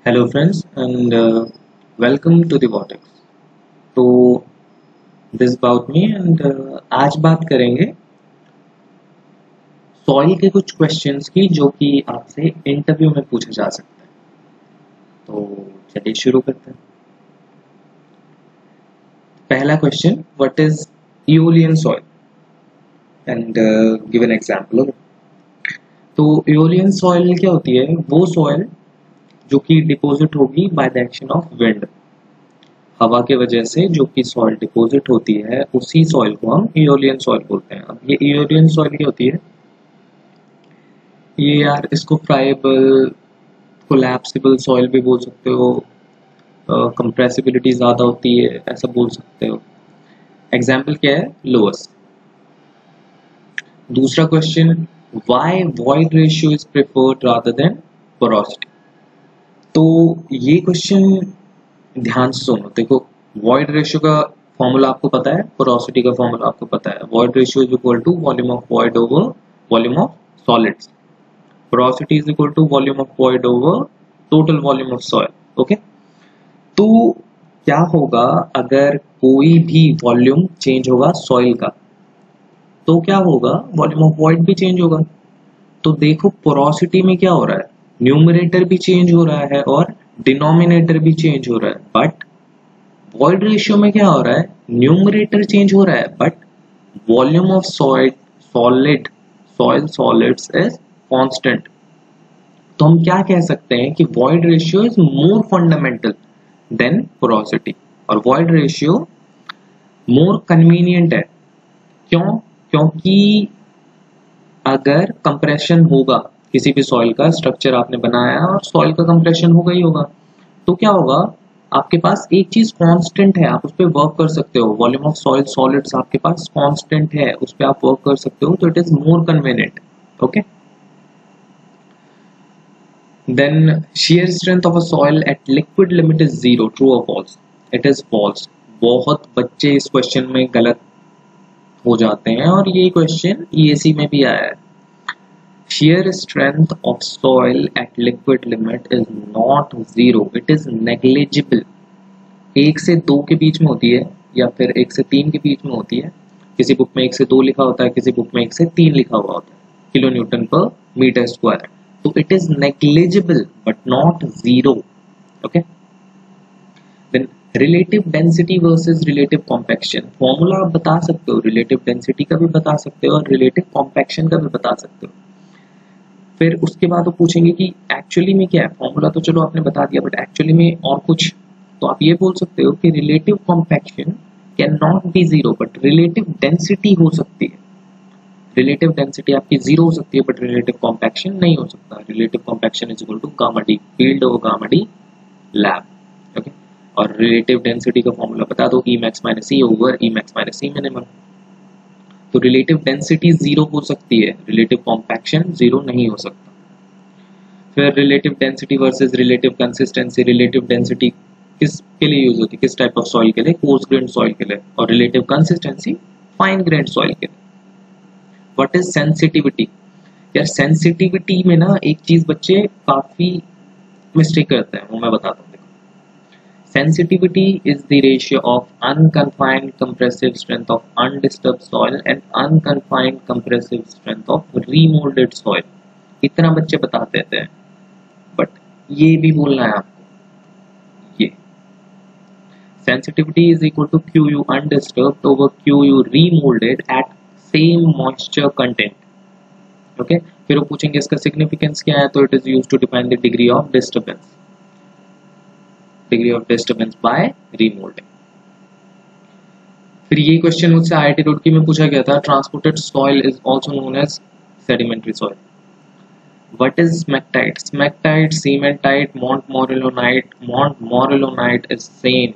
Hello friends and welcome to the Vortex. तो this about me and आज बात करेंगे सॉइल के कुछ क्वेश्चंस की जो कि आपसे इंटरव्यू में पूछे जा सकते हैं। तो चलिए शुरू करते हैं। पहला question, what is aeolian soil and give an example. तो इओलियन सॉइल क्या होती है? वो सॉइल जो कि डिपॉजिट होगी by the action of wind, हवा के वजह से जो कि सॉइल डिपॉजिट होती है उसी सॉइल को हम इओलियन सॉइल बोलते हैं। अब ये इओलियन सॉइल क्या होती है? ये यार इसको फ्राइबल, कोलैप्सिबल सॉइल भी बोल सकते हो, कंप्रेसिबिलिटी ज़्यादा होती है ऐसा बोल सकते हो। एग्जाम्पल क्या है? लोअस। दूसरा question, why void ratio is preferred rather than porosity. तो ये क्वेश्चन ध्यान से सुनो। देखो, वॉइड रेशियो का फॉर्मूला आपको पता है, पोरोसिटी का फॉर्मूला आपको पता है। Void ratio is equal to volume of void over volume of solids. Porosity is equal to volume of void over total volume of soil. Okay, तो क्या होगा अगर कोई भी वॉल्यूम चेंज होगा सॉइल का, तो क्या होगा? वॉल्यूम ऑफ वॉइड भी चेंज होगा। तो देखो, पोरोसिटी में क्या हो रहा है? न्यूमरेटर भी चेंज हो रहा है और डिनोमिनेटर भी चेंज हो रहा है। बट वॉइड रेशियो में क्या हो रहा है? न्यूमरेटर चेंज हो रहा है but volume of soil solids is constant. तो हम क्या कह सकते हैं कि void ratio is more fundamental than porosity, और वॉइड रेशियो मोर कन्वीनियंट है। क्यों? क्योंकि अगर कंप्रेशन होगा किसी भी सॉइल का, स्ट्रक्चर आपने बनाया और सॉइल का कंप्रेशन होगा ही होगा, तो क्या होगा? आपके पास एक चीज कांस्टेंट है, आप उस पर वर्क कर सकते हो। वॉल्यूम ऑफ सॉइल सॉलिड्स आपके पास कांस्टेंट है, उस पर आप वर्क कर सकते हो, तो it is more convenient. Okay, then shear strength of a soil at liquid limit is zero, true or false? It is false। बहुत बच्चे इस क्वेश्चन में गलत हो जाते हैं और ये क्वेश्चन EAC में भी आया है। shear strength of soil at liquid limit is not zero, it is negligible। 1 से 2 के बीच में होती है या फिर 1 से 3 के बीच में होती है। किसी बुक में 1 से 2 लिखा होता है, किसी बुक में 1 से 3 लिखा हुआ होता है kilo newton per metre square. तो it is negligible but not zero. Okay, then relative density versus relative compaction. Formula आप बता सकते हो, रिलेटिव डेंसिटी का भी बता सकते हो और रिलेटिव कॉम्पैक्शन का भी बता सकते हो। फिर उसके बाद वो पूछेंगे कि एक्चुअली में क्या है। फॉर्मूला तो चलो आपने बता दिया, बट एक्चुअली में और कुछ। तो आप ये बोल सकते हो कि relative compaction can not be zero but relative density हो सकती है। रिलेटिव डेंसिटी आपकी जीरो हो सकती है बट रिलेटिव कॉम्पैक्शन नहीं हो सकता। Relative compaction is equal to gamma D field over gamma D lab. Okay, और रिलेटिव डेंसिटी का फॉर्मूला बता दो, E max minus E over E max minus E minimum. तो रिलेटिव डेंसिटी जीरो हो सकती है, रिलेटिव कॉम्पैक्शन जीरो नहीं हो सकता। फिर relative density versus relative consistency. Relative density किसके लिए यूज होती है? किस टाइप ऑफ सॉइल के लिए? कोर्स ग्रेन सॉइल के लिए। और relative consistency fine grain soil के लिए। What is sensitivity? यार सेंसिटिविटी में ना एक चीज बच्चे काफी मिस्टेक करते हैं, वो मैं बताता हूँ। Sensitivity is the ratio of unconfined compressive strength of undisturbed soil and unconfined compressive strength of remolded soil। इतना बच्चे बता देते हैं, बट ये भी बोलना है आपको। ये sensitivity is equal to QU undisturbed over QU remolded at same moisture content। Okay, फिर वो पूछेंगे इसका सिग्निफिकेंस क्या है, तो it is used to define the degree of disturbance, degree of disturbance by remoulding. फिर ये क्वेश्चन मुझसे IIT रुड़की में पूछा गया था, transported soil is also known as sedimentary soil. What is smectite? Smectite, cementite, montmorillonite is same,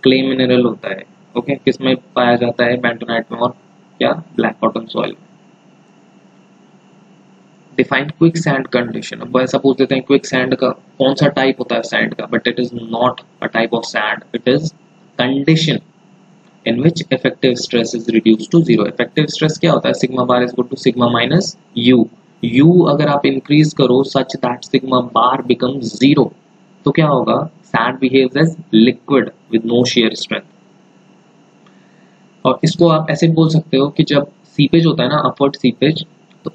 clay mineral होता है। Okay, किसमें पाया जाता है? बेंटोनाइट में और क्या? Black cotton soil. Define quick sand condition. अब ऐसा पूछ देते हैं क्विक सैंड का कौन सा टाइप होता है सैंड का, but it is not a type of sand, it is condition in which effective stress is reduce to zero. Effective stress क्या होता है? Sigma bar is equal to sigma minus u. U अगर आप increase करो such that sigma bar becomes zero, तो क्या होगा, sand behaves as liquid with no shear strength. और इसको आप ऐसे बोल सकते हो कि जब सीपेज होता है ना, अपवर्ड सीपेज, तो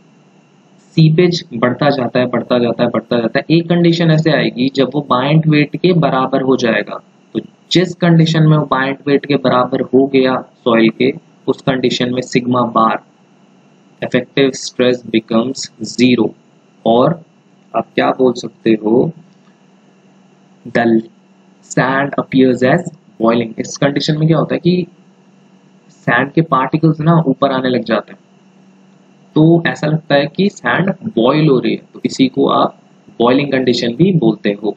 सीपेज बढ़ता जाता है बढ़ता जाता है बढ़ता जाता है, एक कंडीशन ऐसे आएगी जब वो बायंट वेट के बराबर हो जाएगा। तो जिस कंडीशन में वो बायंट वेट के बराबर हो गया सॉइल के, उस कंडीशन में sigma bar effective stress becomes 0। और आप क्या बोल सकते हो, the sand appears as boiling. इस कंडीशन में क्या होता है कि सैंड के पार्टिकल्स ना ऊपर आने लग जाते हैं, तो ऐसा लगता है कि सैंड बॉयल हो रही है, तो इसी को आप बॉइलिंग कंडीशन भी बोलते हो।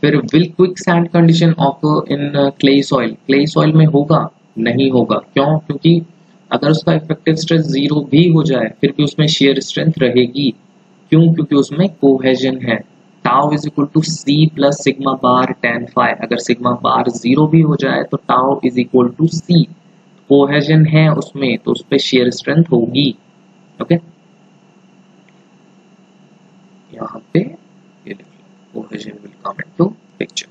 फिर will quick sand condition occur in clay soil, clay soil में होगा? नहीं होगा। क्यों? क्योंकि अगर उसका इफेक्टिव स्ट्रेस 0 भी हो जाए फिर भी उसमें शेयर स्ट्रेंथ रहेगी। क्यों? क्योंकि उसमें कोहेजन है। Tau is equal to c plus sigma bar tan phi। अगर सिग्मा बार 0 भी हो जाए तो tau is equal to c, cohesion है उसमें, तो उस पर शेयर स्ट्रेंथ होगी। ओके, यहाँ पे ये देखिए cohesion will come into picture.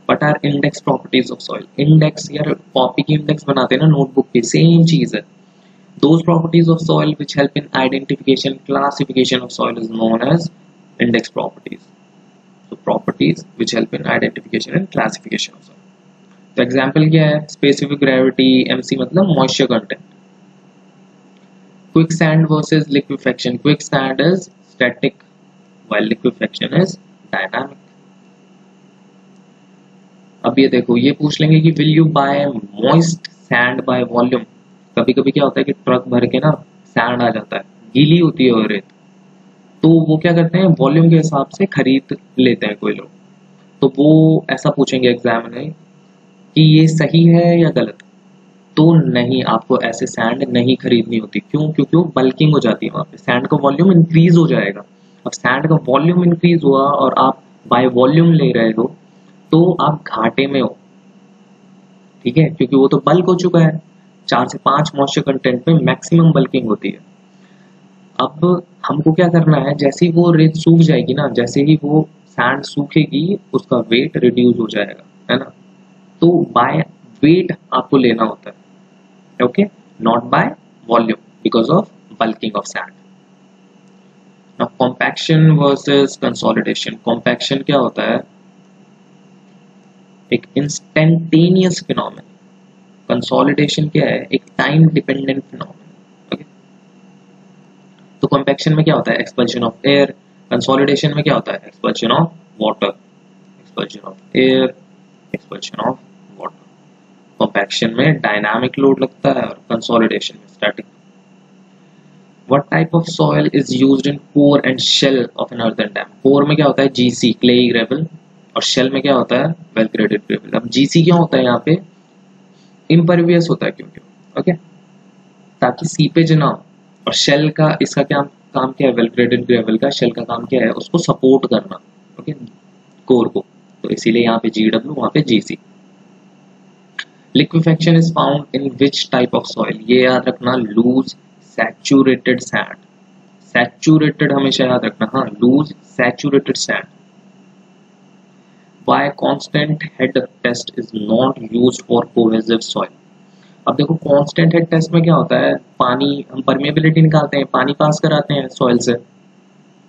What are index properties of soil? Index, यार कॉपी की इंडेक्स बनाते हैं ना नोटबुक की, सेम चीज है। Those properties of soil which help in identification, classification of soil is known as index properties. So properties which help in identification and classification of soil. तो example क्या है? Specific gravity, MC मतलब moisture content. Quicksand versus liquefaction. Quicksand is static while liquefaction is dynamic. अब ये देखो, ये पूछ लेंगे कि will you buy moist sand by volume? कभी कभी क्या होता है कि ट्रक भर के ना सैंड आ जाता है, गीली होती है और रेत, तो वो क्या करते हैं वॉल्यूम के हिसाब से खरीद लेते हैं कोई लोग। तो वो ऐसा पूछेंगे एग्जाम में कि ये सही है या गलत। तो नहीं, आपको ऐसे सैंड नहीं खरीदनी होती। क्यों? क्योंकि वो बल्किंग हो जाती है, वहां पे सैंड का वॉल्यूम इंक्रीज हो जाएगा। अब सैंड का वॉल्यूम इंक्रीज हुआ और आप बाय वॉल्यूम ले रहे हो तो आप घाटे में हो, ठीक है, क्योंकि वो तो बल्क हो चुका है। 4 से 5 मॉइस्चर कंटेंट में मैक्सिमम बल्किंग होती है। अब हमको क्या करना है, जैसे ही वो रेत सूख जाएगी ना, जैसे ही वो सैंड सूखेगी उसका वेट रिड्यूस हो जाएगा, है ना। तो बाय वेट आपको लेना होता है, okay, not by volume, because of bulking of sand. Now compaction versus consolidation. Compaction क्या होता है? एक इंस्टेंटेनियस फिनोमेना। कंसोलिडेशन क्या है? एक टाइम डिपेंडेंट फिनोमेना। ओके, तो कॉम्पैक्शन में क्या होता है? Expulsion of air. कंसोलिडेशन में क्या होता है? Expulsion of water. Expulsion of air, expulsion of water. Compaction में डायनामिक लोड लगता है और कंसोलिडेशन में static. What type of soil is used in core and shell of an earthen dam? Core में क्या होता है? जीसी, क्लेई ग्रेवल, और शेल में क्या होता है? Well graded gravel. अब जीसी क्यों होता है यहाँ पे? इम्परवियस होता है क्योंकि, ओके, ताकि सीपेज ना हो। और शेल का, इसका क्या काम क्या है? वेल ग्रेडेड ग्रेवल का शेल का काम क्या है? उसको सपोर्ट करना, ओके, कोर को। तो इसीलिए यहाँ पे GW, वहां पे GC। Liquefaction is found in which type of soil? ये याद रखना, लूज सैचुरेटेड सैंड। सैचुरेटेड हमेशा याद रखना, हाँ, loose saturated sand. Why constant head test is not used for cohesive soil? अब देखो कांस्टेंट हेड टेस्ट में क्या होता है? पानी, हम परमेबिलिटी निकालते हैं, पानी पास कराते हैं सॉइल से,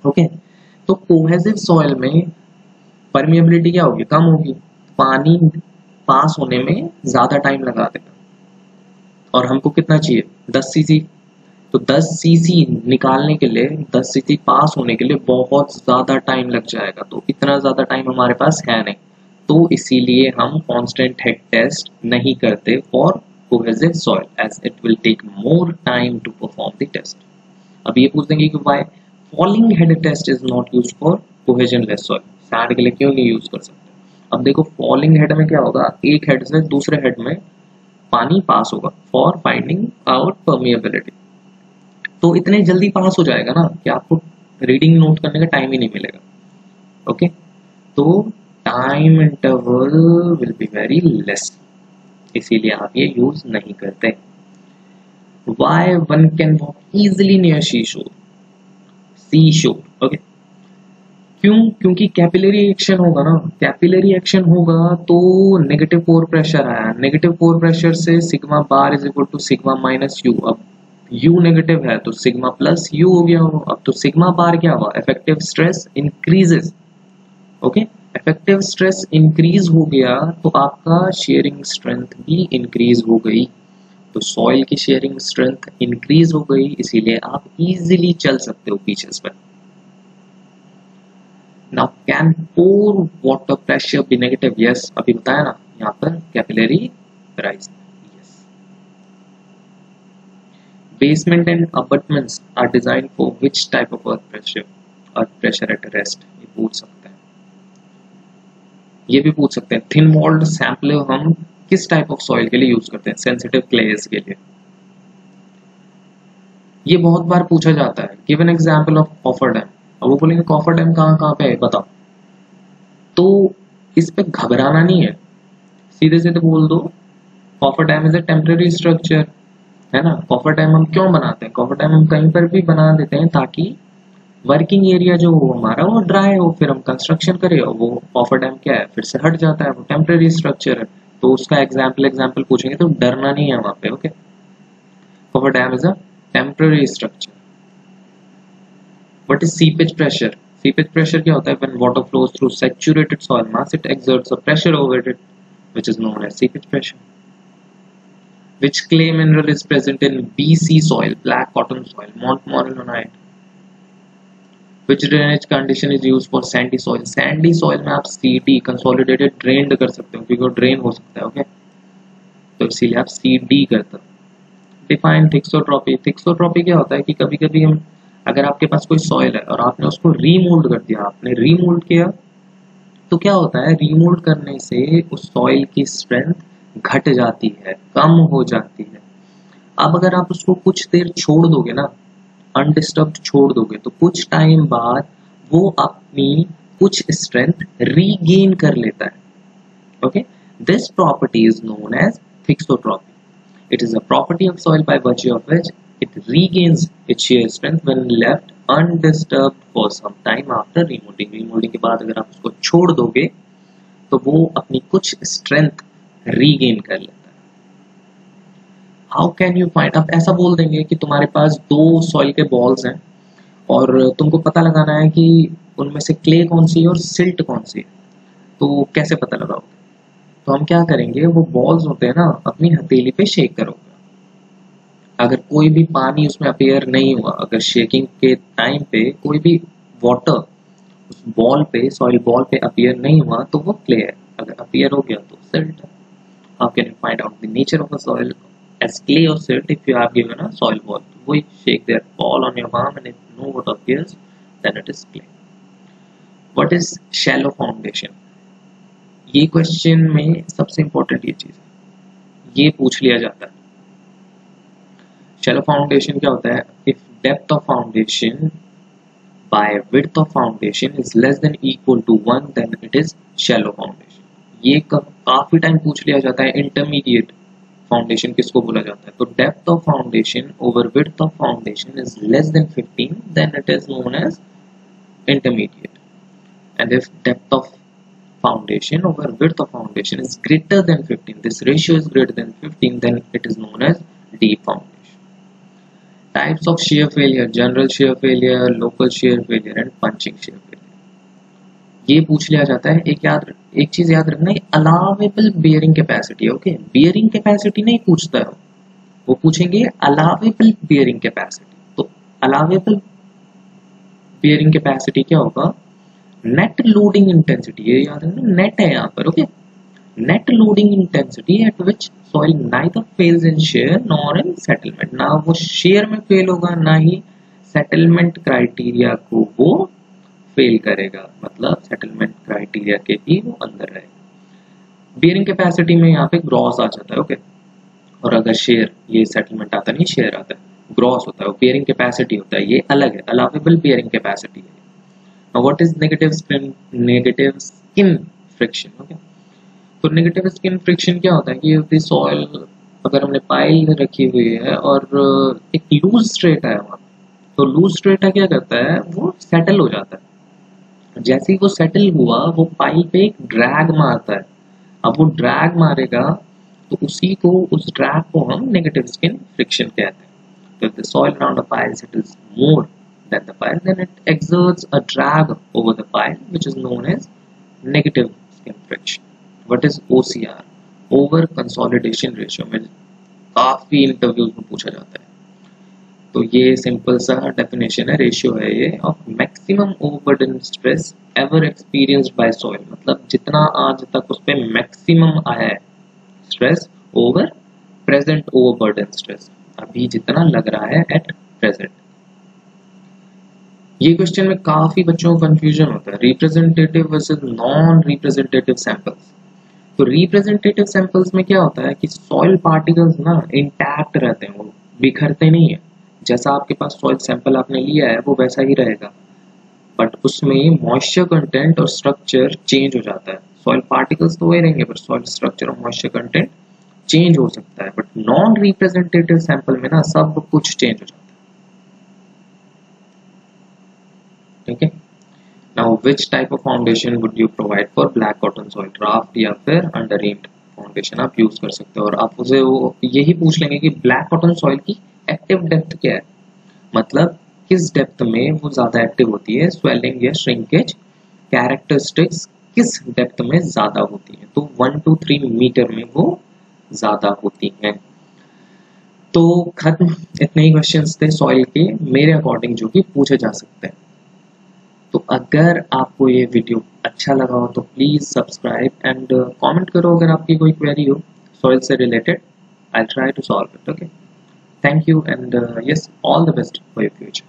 ओके। तो कोहेसिव सॉइल में परमेबिलिटी क्या होगी? कम होगी, पानी पास होने में ज्यादा टाइम लगा देगा। और हमको कितना चाहिए? 10 cc। तो 10 cc निकालने के लिए, 10 cc पास होने के लिए बहुत ज्यादा टाइम लग जाएगा। तो इतना ज्यादा टाइम हमारे पास है नहीं, तो इसीलिए हम कांस्टेंट हेड टेस्ट नहीं करते for cohesive soil as it will take more time to perform the test. अब ये पूछ देंगे कि why falling head test is not used for cohesionless soil? Sand के लिए क्यों नहीं यूज कर सकते? अब देखो falling head में क्या होगा? एक हेड से दूसरे हेड में पानी पास होगा फॉर फाइंडिंग आउट परमिएबिलिटी। तो इतने जल्दी पास हो जाएगा ना कि आपको रीडिंग नोट करने का टाइम ही नहीं मिलेगा, ओके। तो time interval will be very less, इसीलिए आप ये यूज नहीं करते। Why one can walk easily near seashore? Seashore, okay. क्यों? क्योंकि कैपिलरी एक्शन होगा ना, कैपिलरी एक्शन होगा तो नेगेटिव पोर प्रेशर आया, नेगेटिव पोर प्रेशर से sigma bar is equal to sigma minus u. अब यू नेगेटिव है तो सिग्मा प्लस यू हो गया। अब तो सिग्मा बार क्या हुआ, effective stress increases. Okay, effective stress increase हो गया तो आपका शेयरिंग स्ट्रेंथ भी इंक्रीज हो गई। तो सॉइल की शेयरिंग स्ट्रेंथ इंक्रीज हो गई, इसीलिए आप इजीली चल सकते हो बीचेस पर। Now can pore water pressure be negative? Yes, अभी बताया ना यहाँ पर capillary rise. Yes. Basement and abutments are design for which type of earth pressure? Earth pressure at rest, ये पूछ सकते हैं। ये भी पूछ सकते हैं थिन वॉल्ड सैंपल हम किस टाइप ऑफ सॉइल के लिए यूज करते हैं? सेंसिटिव क्लेज के लिए। ये बहुत बार पूछा जाता है। Give an example of coffer dam. अब वो बोलेंगे कॉफर डैम कहाँ कहाँ पे है बताओ, तो इस पे घबराना नहीं है, सीधे सीधे बोल दो coffer dam is a temporary structure, है ना। कॉफर डैम हम क्यों बनाते हैं? कॉफर डैम हम कहीं पर भी बना देते हैं ताकि वर्किंग एरिया जो हो हमारा वो ड्राई हो, फिर हम कंस्ट्रक्शन करें और वो कॉफर डैम क्या है फिर से हट जाता है, वो टेम्पररी स्ट्रक्चर है। तो उसका एग्जाम्पल पूछेंगे तो डरना नहीं है वहां पे। Okay, coffer dam is a temporary structure. What is seepage pressure? Seepage pressure क्या होता है? When water flows through saturated soil mass it exerts a pressure over it which is known as seepage pressure. Which clay mineral is present in BC soil, black cotton soil, montmorillonite? Which drainage condition is used for sandy soil? Sandy soil में आप CD consolidated drained कर सकते हो क्योंकि वो drain हो सकता है। ओके, तो इसीलिए आप CD करते हो। Define thixotropy। Thixotropy क्या होता है कि कभी कभी हम, अगर आपके पास कोई सॉइल है और आपने उसको रीमोल्ड कर दिया, आपने रीमोल्ड किया तो क्या होता है, रीमोल्ड करने से उस सॉइल की स्ट्रेंथ घट जाती है, कम हो जाती है। अब अगर आप उसको कुछ देर छोड़ दोगे ना, अनडिस्टर्ब्ड छोड़ दोगे, तो कुछ टाइम बाद वो अपनी कुछ स्ट्रेंथ रीगेन कर लेता है। Okay, this property is known as thixotropy. It is a property of soil by virtue of which it regains its shear strength when left undisturbed for some time after remoulding. Remoulding के बाद अगर आप उसको छोड़ दोगे तो वो अपनी कुछ स्ट्रेंथ रीगेन कर लेता है। How can you find? अब ऐसा बोल देंगे कि तुम्हारे पास 2 सॉइल के बॉल्स हैं और तुमको पता लगाना है कि उनमें से क्ले कौन सी है और सिल्ट कौन सी है, तो कैसे पता लगाओगे? तो हम क्या करेंगे, वो बॉल्स होते हैं ना, अपनी हथेली पे शेक करोगे। अगर कोई भी पानी उसमें अपेयर नहीं हुआ, अगर शेकिंग के टाइम पे कोई भी वाटर उस बॉल पे, सॉइल बॉल पे अपेयर नहीं हुआ तो वो क्ले है, अगर अपेयर हो गया तो सिल्ट है। How can you find out the nature of a soil as clay or silt? If you have given a soil ball, we shake that ball on your palm and if no water appears then it is clay. What is shallow foundation? ये question में सबसे important ये चीज है, ये पूछ लिया जाता है। shallow foundation क्या होता है? if depth of foundation by width of foundation is less than equal to 1 then it is shallow foundation. ये काफी टाइम पूछ लिया जाता है। इंटरमीडिएट फाउंडेशन किसको बोला जाता है? तो depth of foundation over width of foundation is less than 15 then it is known as intermediate, and if depth of foundation over width of foundation is greater than 15, this ratio is greater than 15, then it is known as deep foundation. Types of shear failure, general shear failure, local shear failure and punching shear failure, ये पूछ लिया जाता है। एक चीज याद रखना, allowable bearing capacity. Okay, bearing capacity नहीं पूछता है, वो पूछेंगे अलावेबल बियरिंग कैपेसिटी। तो अलावेबल बियरिंग कैपेसिटी क्या होगा? नेट लोडिंग इंटेंसिटी, ये याद रखना, नेट है यहाँ पर। Okay, net loading intensity at which soil neither fails in share nor in settlement. ना वो शेयर में फेल होगा, ना ही सेटलमेंट क्राइटेरिया को वो फेल करेगा, मतलब सेटलमेंट क्राइटेरिया के भी वो अंदर रहेगा। बियरिंग कैपेसिटी में यहाँ पे ग्रॉस आ जाता है। ओके, और अगर शेयर, ये सेटलमेंट आता नहीं, शेयर आता है, ग्रॉस होता है, वो बियरिंग कैपेसिटी होता है, ये अलग है, अलावेबल बियरिंग कैपेसिटी है। Now what is negative skin friction? Okay, तो नेगेटिव स्किन फ्रिक्शन क्या होता है कि सॉइल, अगर हमने पाइल रखी हुई है और एक लूज स्ट्रेटा है वहां, तो लूज स्ट्रेटा क्या करता है, वो सेटल हो जाता है। जैसे ही वो सेटल हुआ वो पाइल पे एक ड्रैग मारता है। अब वो ड्रैग मारेगा तो उस ड्रैग को हम नेगेटिव स्पिन फ्रिक्शन कहते हैं। तो if the soil around a pile settles more than the pile, then it exerts a drag over the pile, which is known as negative skin friction. What is OCR? Over consolidation ratio में काफी interviews में पूछा जाता है। तो ये simple सा definition है, रेशियो है ये, of maximum overburden stress ever experienced bye soil. मतलब जितना आज तक उस पर मैक्सिमम आया है stress over present overburden stress, अभी जितना लग रहा है एट प्रेजेंट। ये क्वेश्चन में काफी बच्चों को कंफ्यूजन होता है, representative versus non representative samples. तो रिप्रेजेंटेटिव सैंपल्स में क्या होता है कि सॉइल पार्टिकल्स ना इंटैक्ट रहते हैं, वो बिखरते नहीं है। जैसा आपके पास सॉइल सैंपल आपने लिया है वो वैसा ही रहेगा, बट उसमें मॉइस्चर कंटेंट और स्ट्रक्चर चेंज हो जाता है। सॉइल पार्टिकल्स तो वही रहेंगे, पर सॉइल स्ट्रक्चर और मॉइस्चर कंटेंट चेंज हो सकता है। बट नॉन रिप्रेजेंटेटिव सैंपल में ना सब कुछ चेंज हो जाता है। ठीक है। Now which type of foundation would you provide for black cotton soil, raft या फिर अंडर रेम्ड फाउंडेशन आप यूज कर सकते हो। और आप उसे वो यही पूछ लेंगे कि ब्लैक कॉटन सॉइल की एक्टिव डेप्थ क्या है, मतलब किस डेप्थ में वो ज्यादा एक्टिव होती है, स्वेलिंग या श्रिंकेज कैरेक्टरिस्टिक्स किस डेप्थ में ज्यादा होती है। तो 1 to 3 मीटर में वो ज्यादा होती हैं। तो खत्म, इतने ही क्वेश्चंस थे सॉइल के मेरे अकॉर्डिंग जो कि पूछे जा सकते हैं। तो अगर आपको ये वीडियो अच्छा लगा हो तो प्लीज सब्सक्राइब एंड कमेंट करो अगर आपकी कोई क्वेरी हो सॉइल से related. I try to solve it. Okay, thank you and yes, all the best for your future.